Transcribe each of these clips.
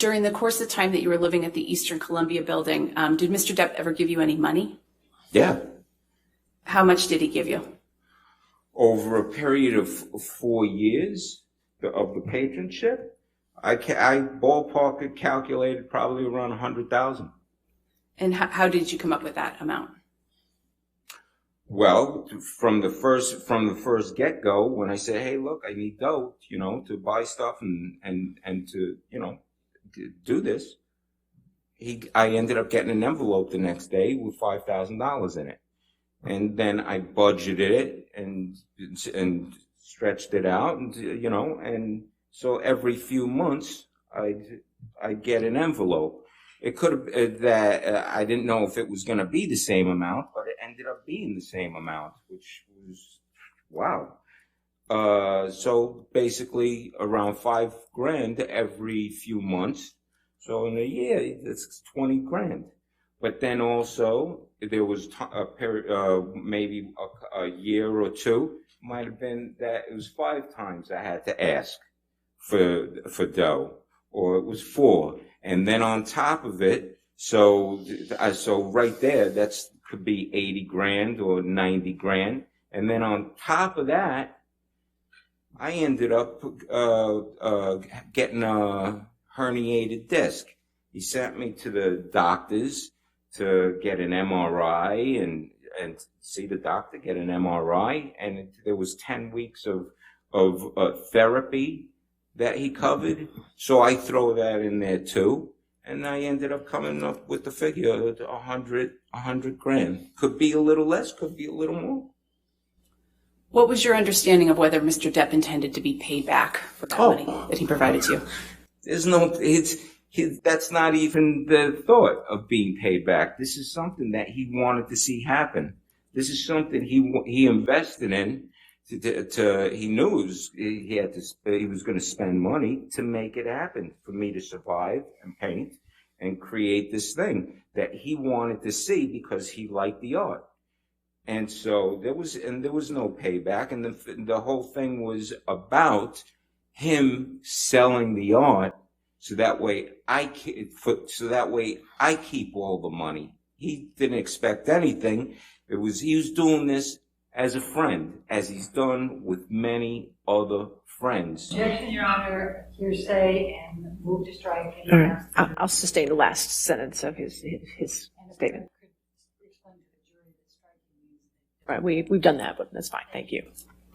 During the course of the time that you were living at the Eastern Columbia building, did Mr. Depp ever give you any money? Yeah. How much did he give you? Over a period of 4 years of the patronship, I ballpark it calculated probably around 100,000. And how did you come up with that amount? Well, from the first get-go, when I said, hey, look, I need dough, to buy stuff and to, do this, I ended up getting an envelope the next day with $5,000 in it. And then I budgeted it and stretched it out, and so every few months I'd get an envelope. It could have that I didn't know if it was going to be the same amount, but it ended up being the same amount, which was wow. So basically around $5,000 every few months. So in a year, it's $20,000. But then also there was a period, maybe a year or two, might have been that it was 5 times I had to ask for dough, or it was 4. And then on top of it, so right there, that's could be $80,000 or $90,000. And then on top of that, I ended up getting a herniated disc. He sent me to the doctors to get an MRI and see the doctor, get an MRI. And there was 10 weeks of therapy that he covered. So I throw that in there too. And I ended up coming up with the figure of $100,000. Could be a little less, could be a little more. What was your understanding of whether Mr. Depp intended to be paid back for that money that he provided to you? There's no, that's not even the thought of being paid back. This is something that he wanted to see happen. This is something he invested in. He knew he was going to spend money to make it happen, for me to survive and paint and create this thing that he wanted to see because he liked the art. And so there was no payback, and the whole thing was about him selling the art so that way I keep all the money. He didn't expect anything. He was doing this as a friend, as he's done with many other friends. Objection, Your Honor, hearsay, and move to strike. All right. I'll sustain the last sentence of his statement. All right, we've done that, but that's fine. Thank you.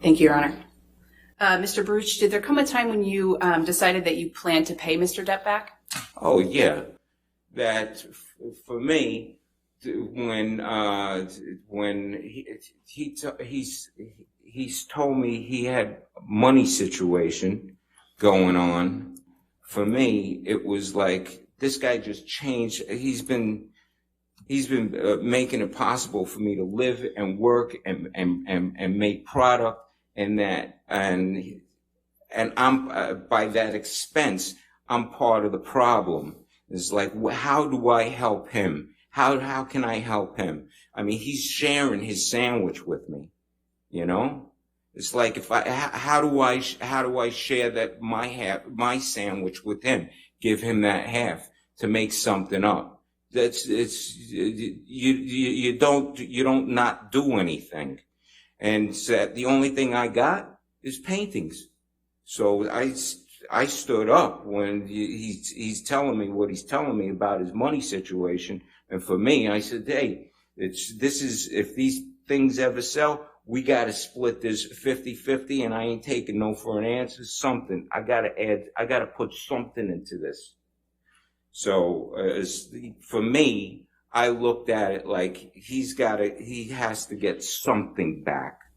Thank you, Your Honor. Mr. Baruch, did there come a time when you decided that you planned to pay Mr. Depp back? Oh yeah, that for me, when he's told me he had money situation going on, for me it was like this guy just changed. He's been making it possible for me to live and work and make product, and I'm by that expense I'm part of the problem. It's like, how do I help him? How can I help him? I mean, he's sharing his sandwich with me, It's like how do I share that my sandwich with him? Give him that half to make something up. You don't not do anything, and so the only thing I got is paintings. So I stood up when he's telling me what he's telling me about his money situation. And for me, I said, hey, if these things ever sell, we got to split this 50-50, and I ain't taking no for an answer. Something. I got to put something into this. So, for me, I looked at it like he has to get something back.